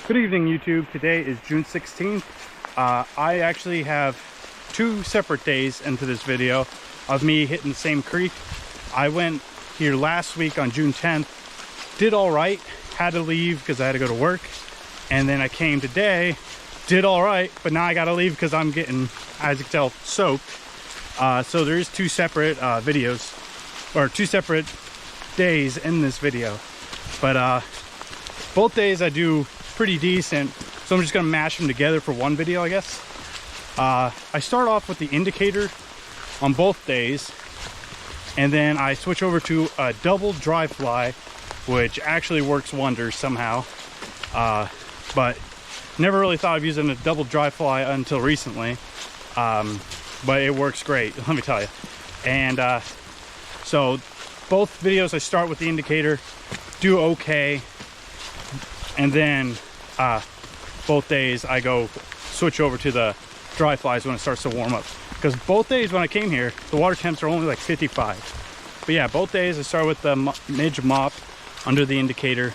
Good evening, YouTube. Today is June 16th. I actually have two separate days into this video of me hitting the same creek. I went here last week on June 10th, did all right, had to leave because I had to go to work. And then I came today, did all right, but now I gotta leave because I'm getting, as you can tell, soaked. So there is two separate videos, or two separate days in this video. But both days I do pretty decent, so I'm just gonna mash them together for one video, I guess. I start off with the indicator on both days, and then I switch over to a double dry fly, which actually works wonders somehow. But never really thought of using a double dry fly until recently. But it works great, let me tell you. And so both videos I start with the indicator, do okay, and then both days I go switch over to the dry flies when it starts to warm up. Because both days when I came here, the water temps are only like 55. But yeah, both days I start with the midge mop under the indicator,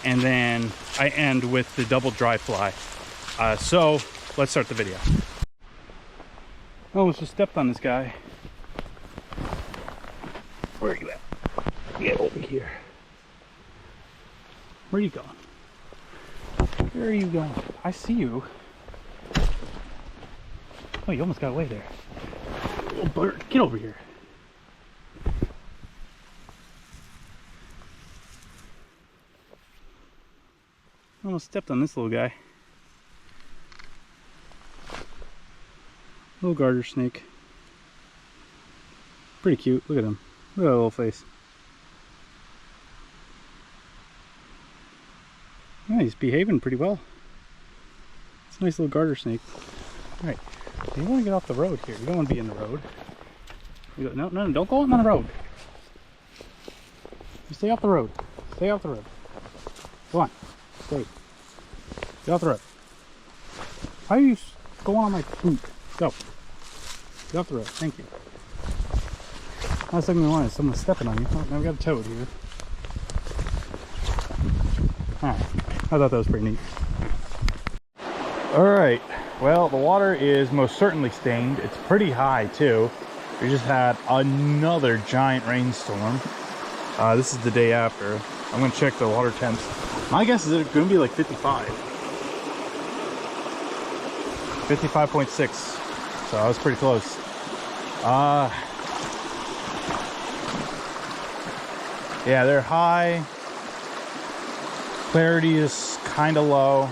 and then I end with the double dry fly. So let's start the video. I almost just stepped on this guy. Where are you at? Get over here. Where are you going? Where are you going? I see you. Oh, you almost got away there. Little bird, get over here. I almost stepped on this little guy. Little garter snake. Pretty cute. Look at him. Look at that little face. Yeah, he's behaving pretty well. It's a nice little garter snake. Alright, you want to get off the road here. You don't want to be in the road. You go, no, don't go on the road. You stay off the road. Stay off the road. Go on. Stay. Get off the road. Why are you going on my boot? Go. Get off the road. Thank you. Last thing we want is someone stepping on you. Oh, now we got a toad here. Alright. I thought that was pretty neat. Alright. Well, the water is most certainly stained. It's pretty high too. We just had another giant rainstorm. This is the day after. I'm going to check the water temps. My guess is it's going to be like 55. 55.6. So I was pretty close. Yeah, they're high. Clarity is kind of low.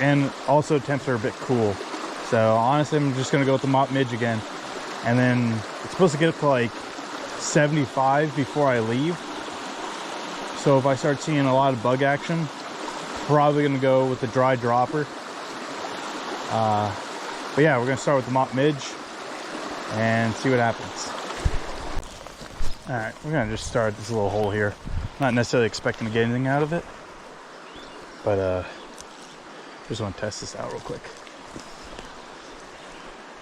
And also temps are a bit cool. So honestly, I'm just gonna go with the mop midge again. And then it's supposed to get up to like 75 before I leave. So if I start seeing a lot of bug action, probably gonna go with the dry dropper. But yeah, we're gonna start with the mop midge and see what happens. All right, we're gonna just start this little hole here. Not necessarily expecting to get anything out of it, but just want to test this out real quick.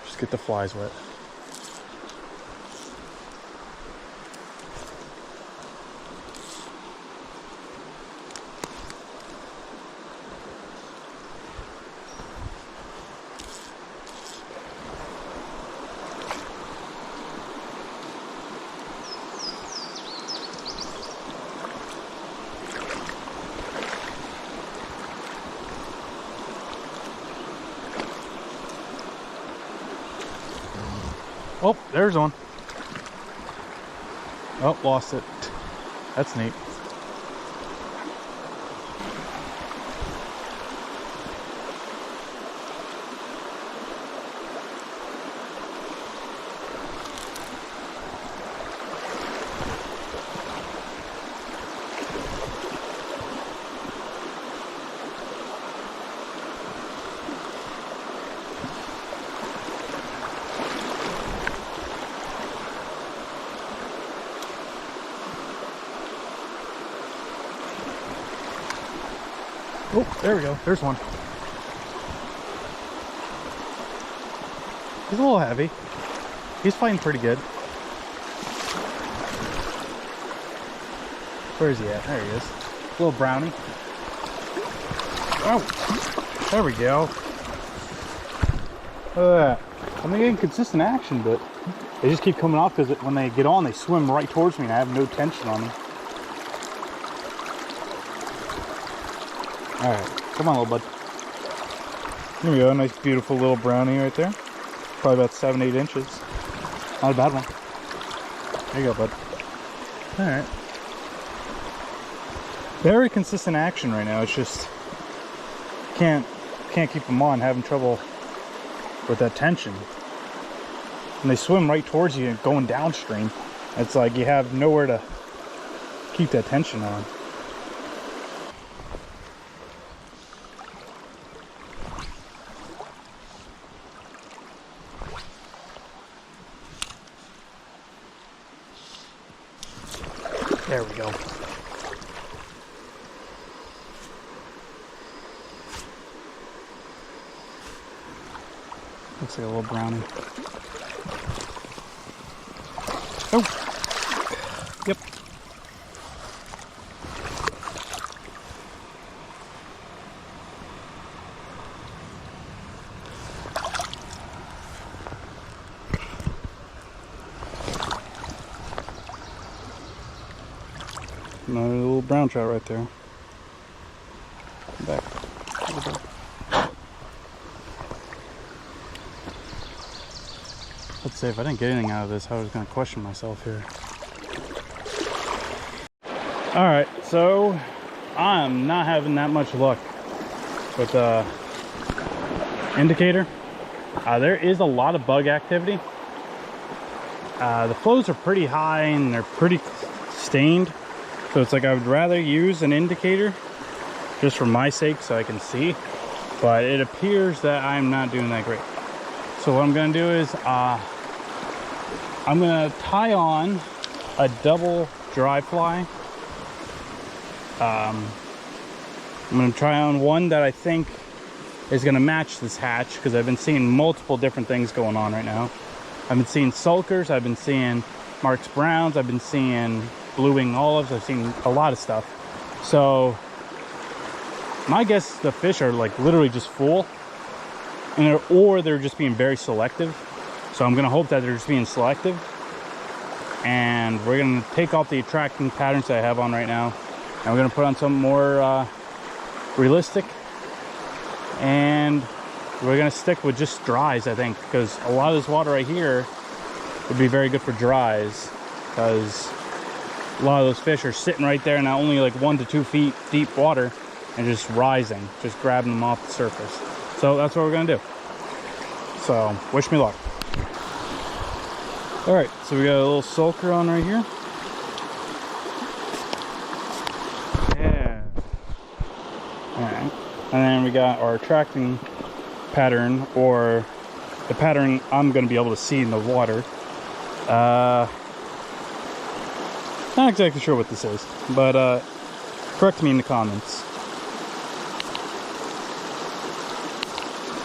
Just get the flies wet. Oh, there's one. Oh, lost it. That's neat. Oh, there we go. There's one. He's a little heavy. He's fighting pretty good. Where is he at? There he is. Little brownie. Oh, there we go. Look at that. I'm getting consistent action, but they just keep coming off because when they get on, they swim right towards me and I have no tension on them. Alright, come on, little bud. There we go, a nice beautiful little brownie right there. Probably about 7-8 inches. Not a bad one. There you go, bud. Alright. Very consistent action right now. It's just can't keep them on, having trouble with that tension. And they swim right towards you and going downstream. It's like you have nowhere to keep that tension on. There we go. Looks like a little brownie. Oh! Yep. Another little brown trout right there. Back. Let's say if I didn't get anything out of this, I was going to question myself here. Alright, so I'm not having that much luck with the indicator. There is a lot of bug activity. The flows are pretty high and they're pretty stained. So it's like I would rather use an indicator just for my sake so I can see. But it appears that I'm not doing that great. So what I'm going to do is I'm going to tie on a double dry fly. I'm going to try on one that I think is going to match this hatch because I've been seeing multiple different things going on right now. I've been seeing sulkers, I've been seeing Marks Browns, I've been seeing blue wing olives, I've seen a lot of stuff. So my guess is the fish are like literally just full, and or they're just being very selective. So I'm going to hope that they're just being selective, and we're going to take off the attracting patterns that I have on right now, and we're going to put on some more realistic, and we're going to stick with just dries, I think, because a lot of this water right here would be very good for dries, because a lot of those fish are sitting right there, not only like 1 to 2 feet deep water, and just rising, just grabbing them off the surface. So that's what we're going to do. So wish me luck. All right, so we got a little sulker on right here. Yeah. All right, and then we got our attracting pattern, or the pattern I'm going to be able to see in the water. Not exactly sure what this is, but correct me in the comments.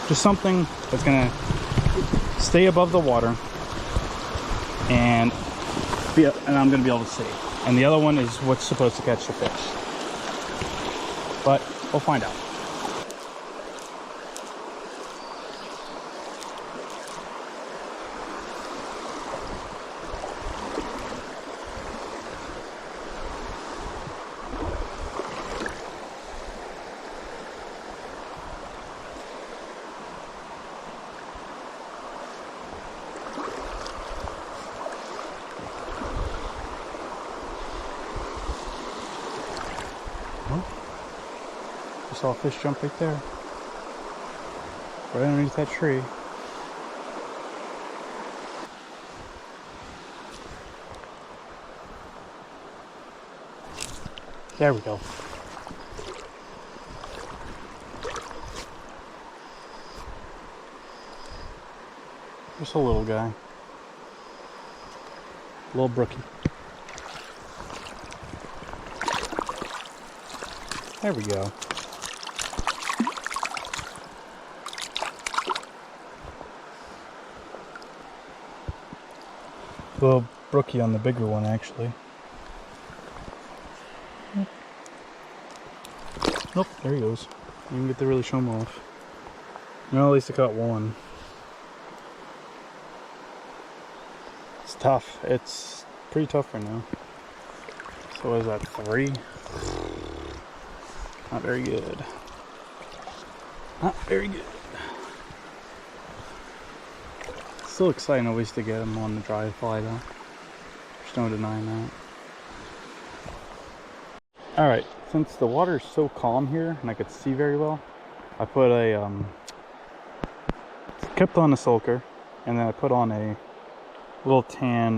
Just something that's going to stay above the water, and I'm going to be able to see. And the other one is what's supposed to catch the fish. But we'll find out. I saw a fish jump right there, right underneath that tree. There we go. Just a little guy, little Brookie. There we go. Little Brookie on the bigger one, actually. Nope, there he goes. You didn't get to really show him off. No, at least I caught one. It's tough. It's pretty tough right now. So what is that, 3? Not very good. Not very good. Still exciting always to get him on the dry fly though. There's no denying that. Alright, since the water is so calm here and I could see very well, I put a kept on a sulker, and then I put on a little tan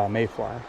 mayfly.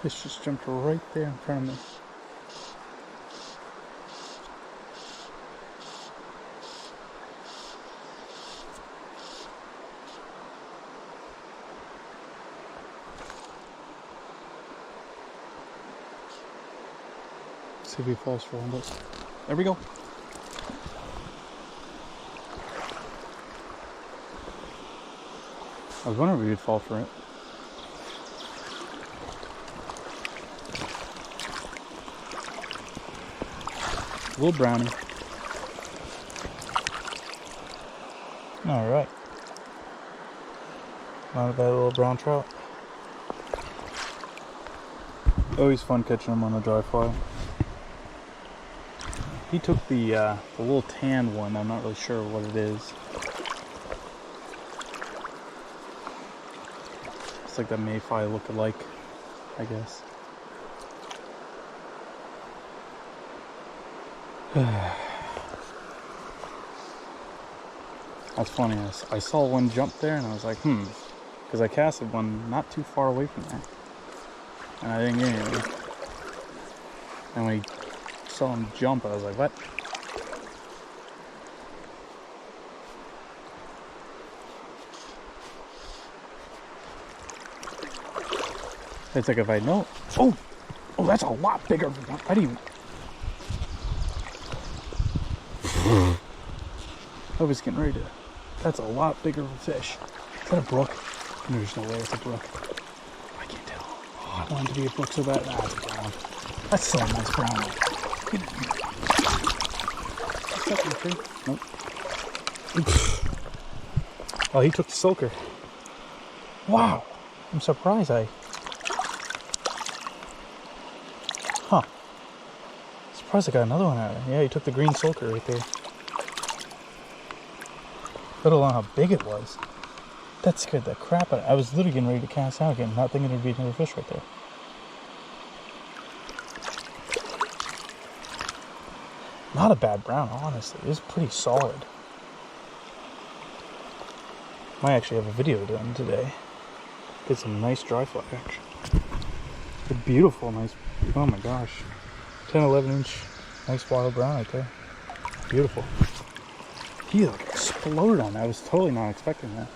This just jumped right there in front of me. See if he falls for one of those. There we go. I was wondering if he'd fall for it. Little brownie. Alright. Not a bad little brown trout. Always fun catching them on the dry fly. He took the little tan one. I'm not really sure what it is. It's like the mayfly look-alike, I guess. That's funny. I saw one jump there and I was like, because I casted one not too far away from there, and I didn't get anything. And when I saw him jump, I was like, what? It's like if I know. Oh, that's a lot bigger. I didn't even. I was getting ready to. That's a lot bigger of a fish. Is that a brook? No, there's no way it's a brook. I can't tell. Oh, I wanted to be a brook so bad. Nah, it's a brown. That's so nice brown. Get in here. What's that in the tree? Nope. Oops. Oh, he took the sulker. Wow. I'm surprised Surprised I got another one out of it. Yeah, he took the green sulker right there. Let alone how big it was. That scared the crap out of me. I was literally getting ready to cast out again, not thinking there'd be another fish right there. Not a bad brown, honestly. It was pretty solid. Might actually have a video done today. Did some nice dry fly action. They're beautiful, nice. Oh my gosh. 10, 11 inch, nice wild brown right there. Beautiful. He like exploded on that. I was totally not expecting that.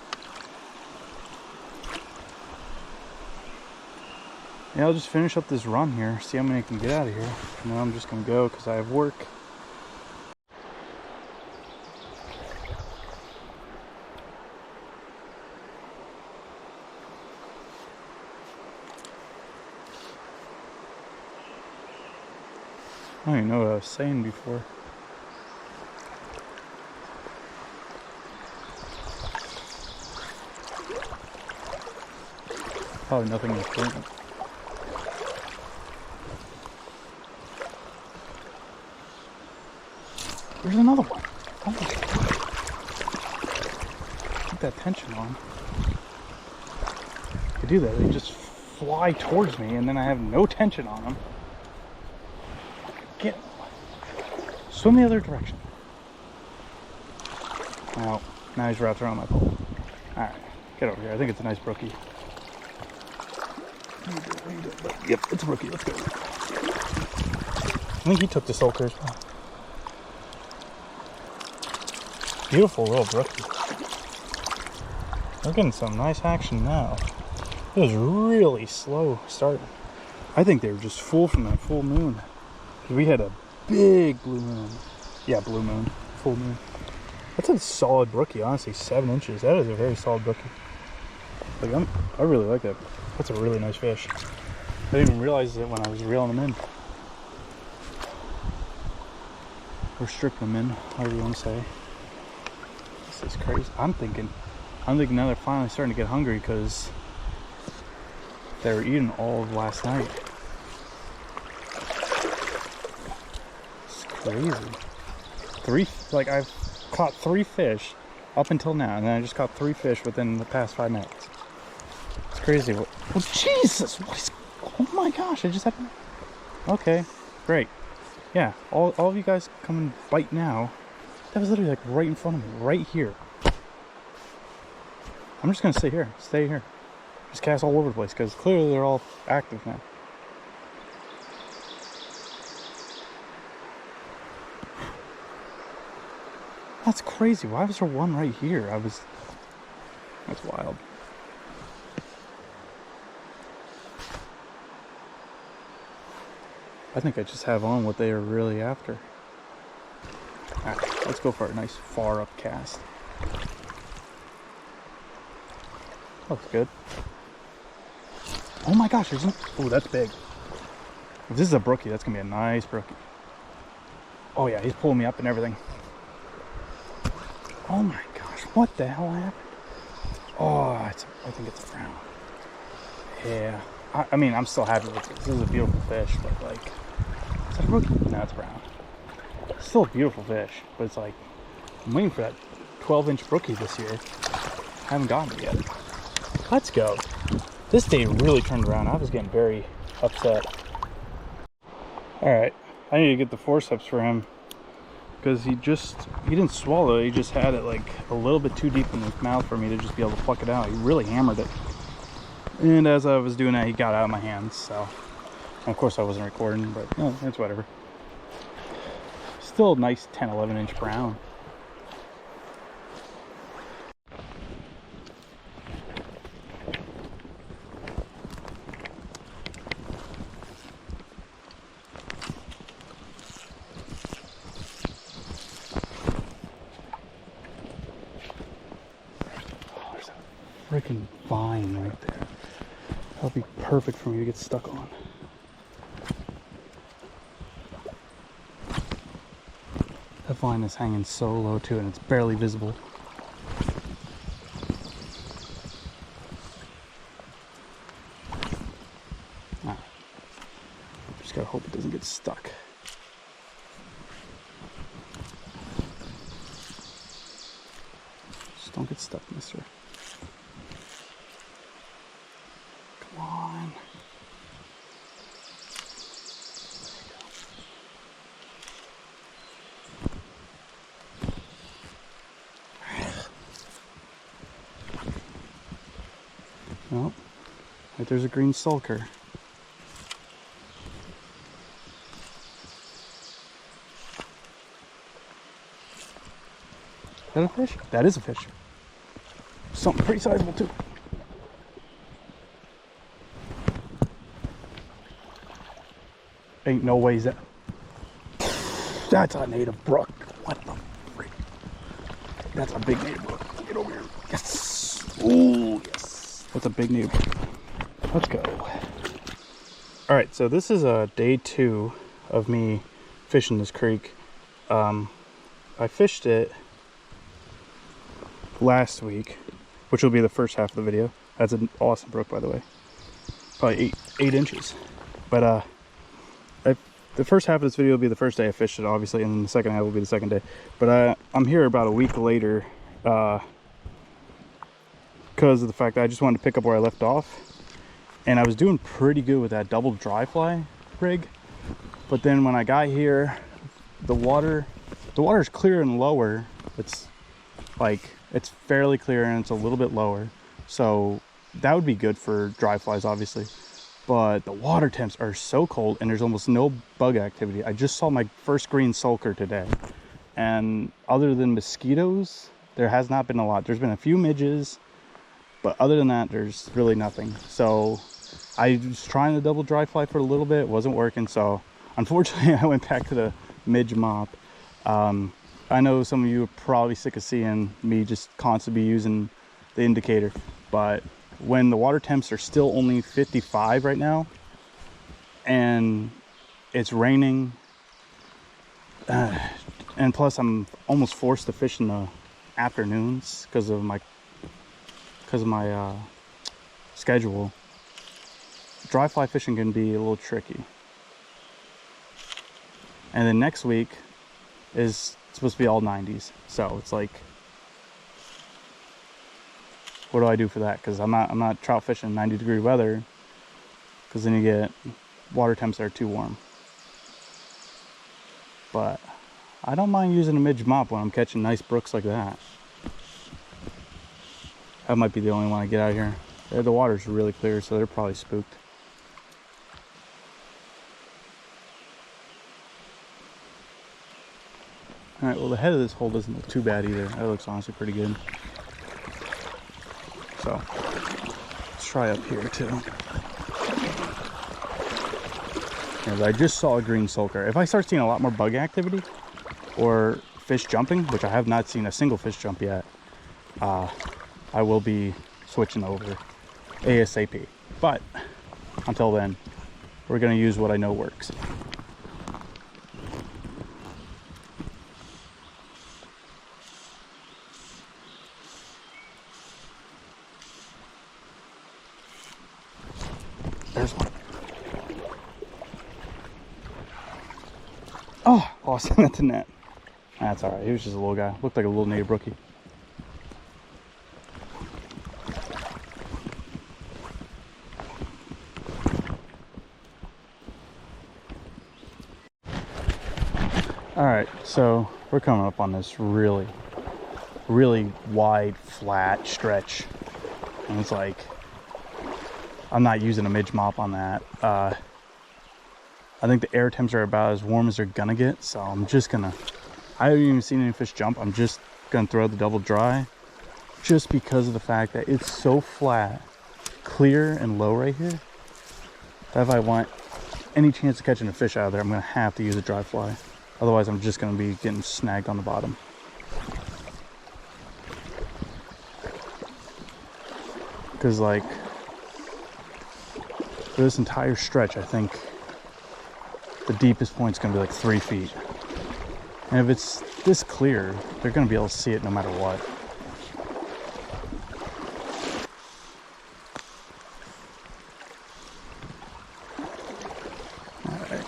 Yeah, I'll just finish up this run here, see how many I can get out of here. And then I'm just gonna go because I have work. I don't even know what I was saying before. Probably nothing important. There's another one. Oh. Keep that tension on. They do that. They just fly towards me, and then I have no tension on them. Get. Swim the other direction. Now he's wrapped around my pole. All right, get over here. I think it's a nice brookie. Yep, it's a brookie. Let's go. I think he took the sulker as well. Beautiful little brookie. We're getting some nice action now. It was really slow starting. I think they were just full from that full moon. We had a big blue moon. Yeah, blue moon. Full moon. That's a solid brookie, honestly. 7 inches. That is a very solid brookie. Like I really like that. That's a really nice fish. I didn't even realize it when I was reeling them in. Or stripping them in, however you want to say. This is crazy. I'm thinking now they're finally starting to get hungry because they were eating all of last night. It's crazy. I've caught 3 fish up until now, and then I just caught 3 fish within the past 5 minutes. It's crazy. Oh, Jesus! Oh my gosh! I just had. Okay, great. Yeah, all of you guys come and bite now. That was literally like right in front of me, right here. I'm just gonna stay here. Just cast all over the place because clearly they're all active now. That's crazy. Why was there one right here? That's wild. I think I just have on what they are really after. Alright, let's go for a nice far up cast. Looks good. Oh my gosh, oh, that's big. If this is a brookie, that's gonna be a nice brookie. Oh yeah, he's pulling me up and everything. Oh my gosh, what the hell happened? Oh, I think it's a brown. Yeah, I mean, I'm still happy with this. This is a beautiful fish, but like, is that a brookie? No, it's brown. It's still a beautiful fish, but it's like, I'm waiting for that 12-inch brookie this year. I haven't gotten it yet. Let's go. This day really turned around. I was getting very upset. Alright, I need to get the forceps for him because he didn't swallow it. He just had it like a little bit too deep in his mouth for me to just be able to pluck it out. He really hammered it. And as I was doing that, he got out of my hands. So, and of course I wasn't recording, but no, it's whatever. Still a nice 10-11 inch brown. Freaking vine right there. That'll be perfect for me to get stuck on. That vine is hanging so low too, and it's barely visible. Alright. Just gotta hope it doesn't get stuck. Just don't get stuck, mister. On. Well, right there's a green sulker. Is that a fish? That is a fish. Something pretty sizable too. Ain't no ways that. That's a native brook. What the freak? That's a big native brook. Get over here. Yes. Ooh, yes. That's a big native brook. Let's go. All right, so this is day 2 of me fishing this creek. I fished it last week, which will be the first half of the video. That's an awesome brook, by the way. Probably 8 inches. But the first half of this video will be the first day I fished it, obviously, and then the second half will be the second day. But I'm here about a week later because of the fact that I just wanted to pick up where I left off. And I was doing pretty good with that double dry fly rig. But then when I got here, the water's clear and lower. It's fairly clear and it's a little bit lower. So that would be good for dry flies, obviously. But the water temps are so cold and there's almost no bug activity. I just saw my first green sulker today. And other than mosquitoes, there has not been a lot. There's been a few midges, but other than that, there's really nothing. So I was trying to double dry fly for a little bit. It wasn't working. So unfortunately, I went back to the midge mop. I know some of you are probably sick of seeing me just constantly using the indicator, but when the water temps are still only 55 right now and it's raining, and plus I'm almost forced to fish in the afternoons because of my schedule, dry fly fishing can be a little tricky. And then next week is supposed to be all 90s, so it's like, what do I do for that? Because I'm not trout fishing 90-degree weather, because then you get water temps that are too warm. But I don't mind using a midge mop when I'm catching nice brooks like that. That might be the only one I get out here. The water's really clear, so they're probably spooked. All right, well, the head of this hole doesn't look too bad either. That looks honestly pretty good. So let's try up here too. And I just saw a green sulker. If I start seeing a lot more bug activity or fish jumping, which I have not seen a single fish jump yet, I will be switching over ASAP. But until then, we're gonna use what I know works. There's one. Oh, lost him at the net. That's all right. He was just a little guy. Looked like a little native brookie. All right, so we're coming up on this really wide, flat stretch. And it's like, I'm not using a midge mop on that. I think the air temps are about as warm as they're gonna get, so I'm just gonna, I haven't even seen any fish jump. I'm just gonna throw the double dry just because of the fact that it's so flat, clear and low right here, that if I want any chance of catching a fish out of there, I'm gonna have to use a dry fly. Otherwise, I'm just gonna be getting snagged on the bottom. Because like, for this entire stretch, I think the deepest point is going to be like 3 feet. And if it's this clear, they're going to be able to see it no matter what. All right.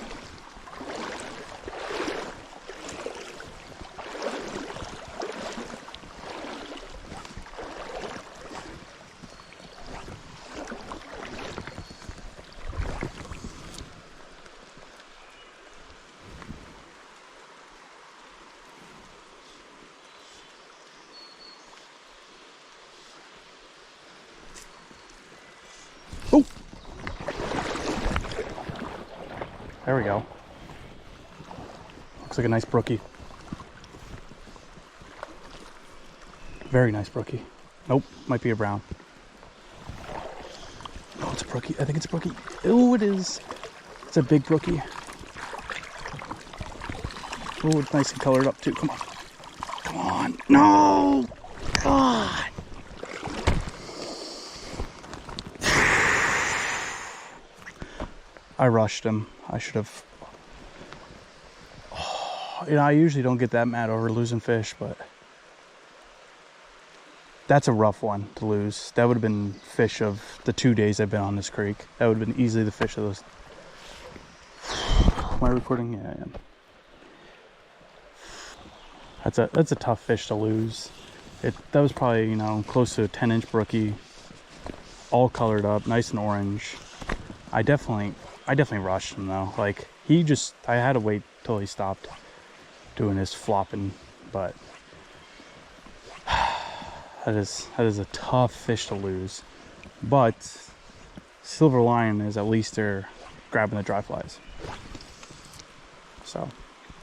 Oh! There we go. Looks like a nice brookie. Very nice brookie. Nope, might be a brown. No, it's a brookie. I think it's a brookie. Oh, it is. It's a big brookie. Oh, it's nice and colored up too. Come on. Come on. No! God! I rushed him. I should have. Oh, you know, I usually don't get that mad over losing fish, but that's a rough one to lose. That would have been fish of the 2 days I've been on this creek. That would have been easily the fish of those. Am I recording? Yeah, I am. That's a tough fish to lose. That was probably, you know, close to a 10-inch brookie, all colored up, nice and orange. I definitely rushed him though. Like I had to wait till he stopped doing his flopping, but that is a tough fish to lose. But silver lining is at least they're grabbing the dry flies, so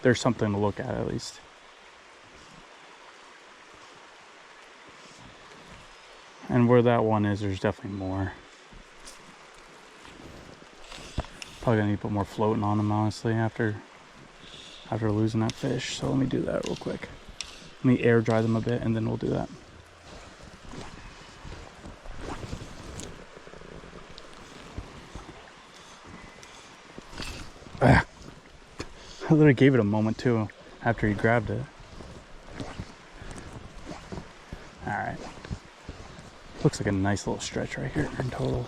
there's something to look at least. And where that one is, there's definitely more. Probably gonna need to put more floating on them, honestly, after losing that fish. So let me do that real quick. Let me air dry them a bit, and then we'll do that. I literally gave it a moment too after he grabbed it. All right. Looks like a nice little stretch right here in total.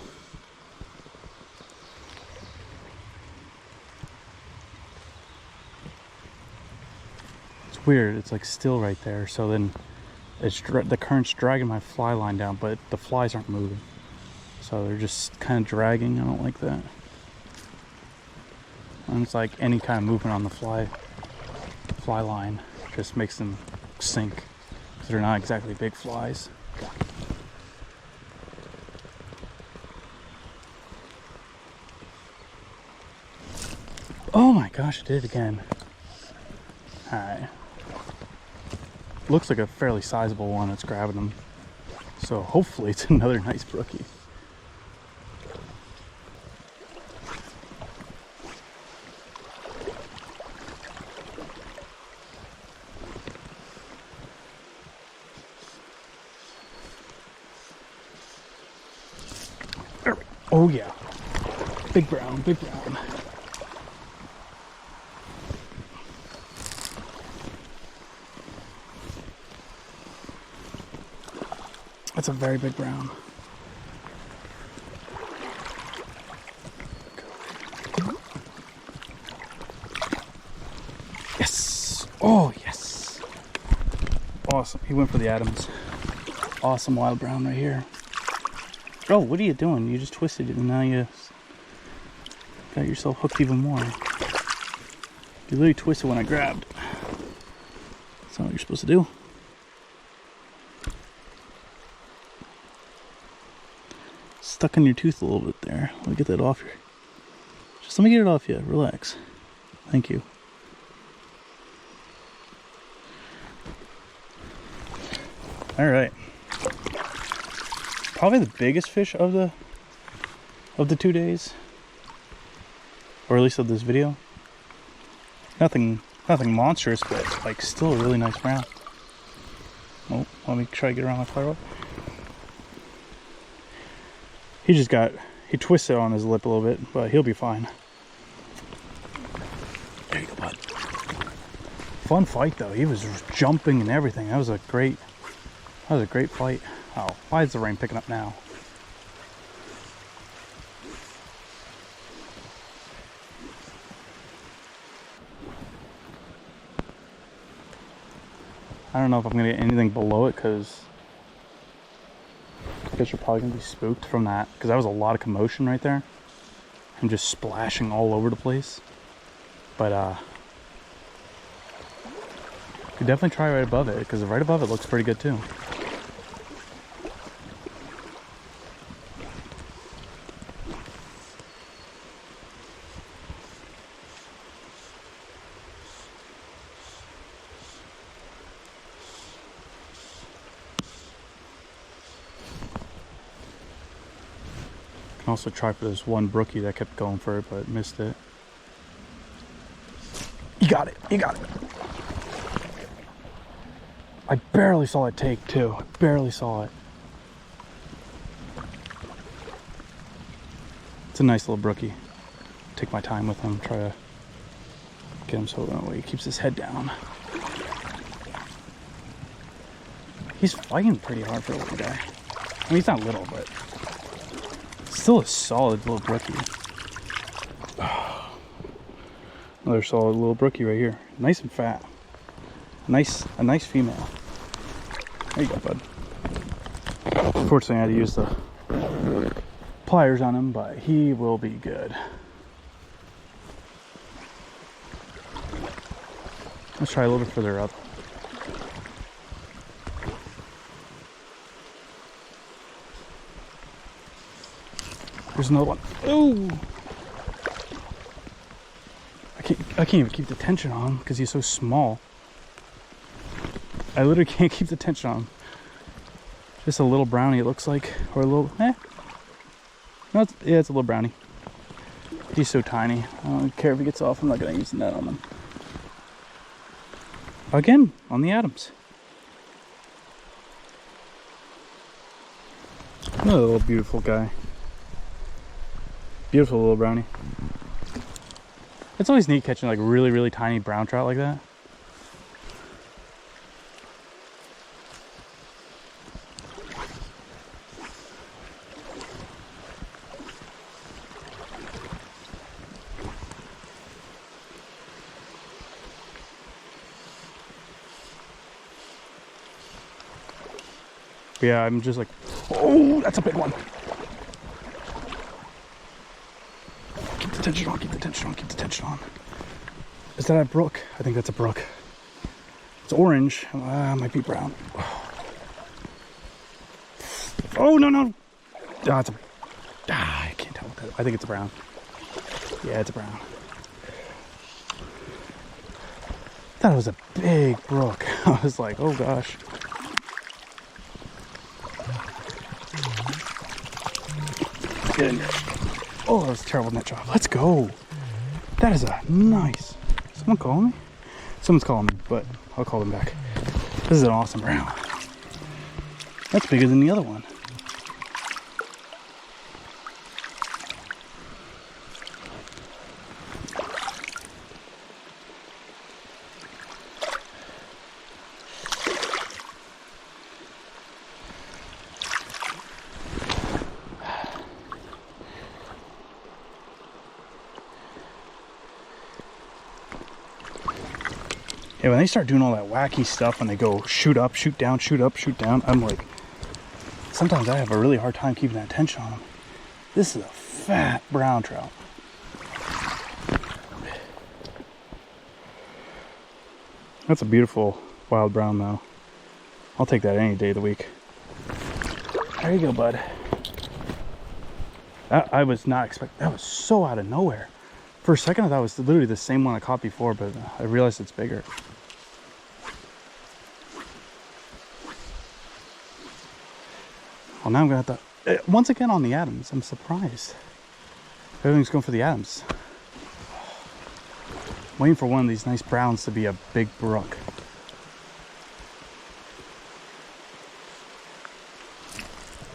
It's weird, it's like still right there, so then the current's dragging my fly line down, but the flies aren't moving. So they're just kind of dragging. I don't like that. And it's like any kind of movement on the fly line just makes them sink, because they're not exactly big flies. Oh my gosh, I did it again. Alright. Looks like a fairly sizable one that's grabbing them. So hopefully it's another nice brookie. Oh yeah. Big brown, big brown. That's a very big brown. Yes! Oh, yes! Awesome. He went for the Adams. Awesome wild brown right here. Oh, what are you doing? You just twisted it and now you got yourself hooked even more. You literally twisted when I grabbed. That's not what you're supposed to do. Stuck in your tooth a little bit there. Let me get that off here. Just let me get it off you. Relax. Thank you. All right. Probably the biggest fish of the 2 days, or at least of this video. Nothing monstrous, but like still a really nice brown. Oh, let me try to get around my firewall. He twisted on his lip a little bit, but he'll be fine. There you go, bud. Fun fight though. He was jumping and everything. That was a great fight. Oh, why is the rain picking up now? I don't know if I'm gonna get anything below it, because fish are probably gonna be spooked from that, because that was a lot of commotion right there. I'm just splashing all over the place. But you could definitely try right above it, because right above it looks pretty good too. Also try for this one brookie that kept going for it, but missed it. got it. You got it. I barely saw it take too. I barely saw it. It's a nice little brookie. Take my time with him. Try to get him so he keeps his head down. He's fighting pretty hard for a little guy. I mean, he's not little, but still a solid little brookie. Another solid little brookie right here. Nice and fat. A nice female. There you go, bud. Unfortunately, I had to use the pliers on him, but he will be good. Let's try a little bit further up. There's another one. Oh! I can't even keep the tension on him because he's so small. I literally can't keep the tension on him. Just a little brownie, it looks like, or a little. No, it's a little brownie. He's so tiny. I don't care if he gets off. I'm not gonna use the net on him. Again, on the Adams. Another little beautiful guy. Beautiful little brownie. It's always neat catching like really, really tiny brown trout like that. But yeah, I'm just like, oh, that's a big one. Keep the tension on, keep the tension on, keep the tension on. Is that a brook? I think that's a brook. It's orange. Might be brown. Oh, no, no. It's a, I can't tell what that is. I think it's a brown. Yeah, it's a brown. That was a big brook. I was like, oh gosh. Get in here. Oh, that was a terrible net job. Let's go. That is a nice. Someone calling me? Someone's calling me, but I'll call them back. This is an awesome brown. That's bigger than the other one. Yeah, when they start doing all that wacky stuff, when they go shoot up, shoot down, shoot up, shoot down, I'm like, sometimes I have a really hard time keeping that tension on them. This is a fat brown trout. That's a beautiful wild brown though. I'll take that any day of the week. There you go, bud. I was not expecting, that was so out of nowhere. For a second I thought it was literally the same one I caught before, but I realized it's bigger. Well, now I'm gonna have to, once again on the Adams, I'm surprised. Everything's going for the Adams. I'm waiting for one of these nice browns to be a big brook.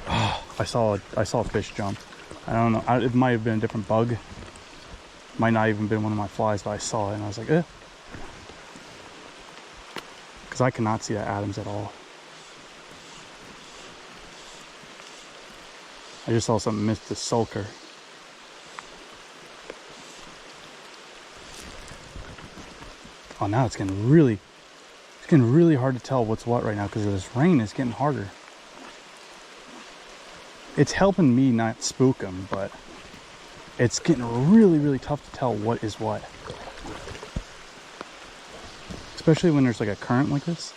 Oh, I saw a fish jump. I don't know, it might have been a different bug. Might not even been one of my flies, but I saw it and I was like, eh. Because I cannot see that Adams at all. I just saw something miss the sulker. Oh, now it's getting really hard to tell what's what right now because this rain is getting harder. It's helping me not spook them, but it's getting really tough to tell what is what. Especially when there's like a current like this.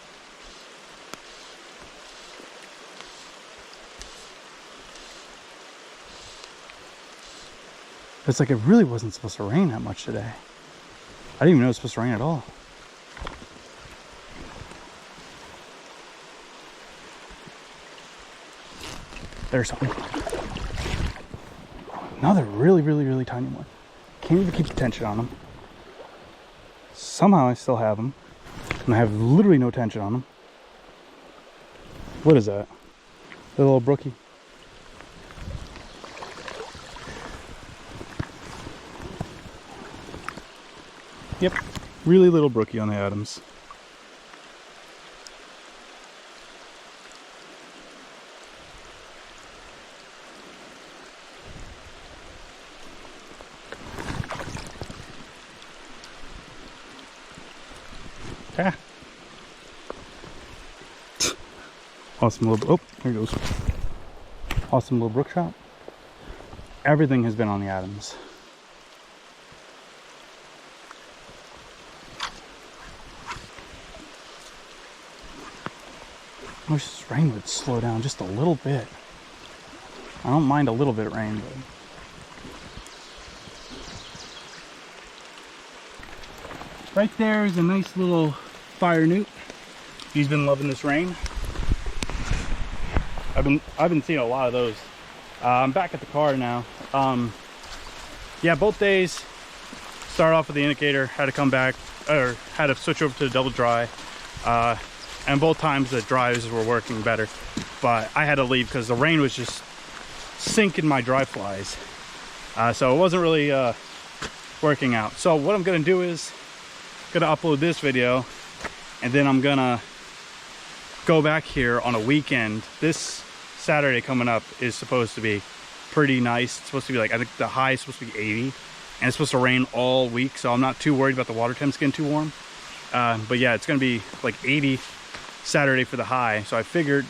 It's like it really wasn't supposed to rain that much today. I didn't even know it was supposed to rain at all. There's something. Another really tiny one. Can't even keep the tension on them. Somehow I still have them, and I have literally no tension on them. What is that? The little brookie. Yep, really little brookie on the Adams. Ah. Awesome little, oh, there it goes. Awesome little brook trout. Everything has been on the Adams. I wish this rain would slow down just a little bit. I don't mind a little bit of rain, but right there is a nice little fire newt. He's been loving this rain. I've been seeing a lot of those. I'm back at the car now. Yeah, both days started off with the indicator, had to come back, or had to switch over to the double dry. And both times the dries were working better, but I had to leave because the rain was just sinking my dry flies. So it wasn't really working out. So what I'm gonna do is gonna upload this video, and then I'm gonna go back here on a weekend. This Saturday coming up is supposed to be pretty nice. It's supposed to be like, I think the high is supposed to be 80, and it's supposed to rain all week, so I'm not too worried about the water temps getting too warm. But yeah, it's gonna be like 80 Saturday for the high, so I figured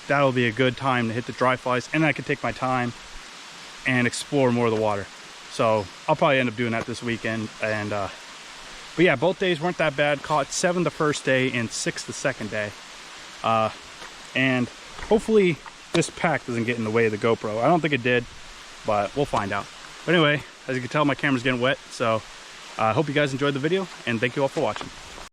that'll be a good time to hit the dry flies, and I can take my time and explore more of the water. So I'll probably end up doing that this weekend. And but yeah, both days weren't that bad. Caught 7 the first day and 6 the second day. And hopefully this pack doesn't get in the way of the GoPro. I don't think it did, but we'll find out. But anyway, as you can tell, my camera's getting wet, so I hope you guys enjoyed the video, and thank you all for watching.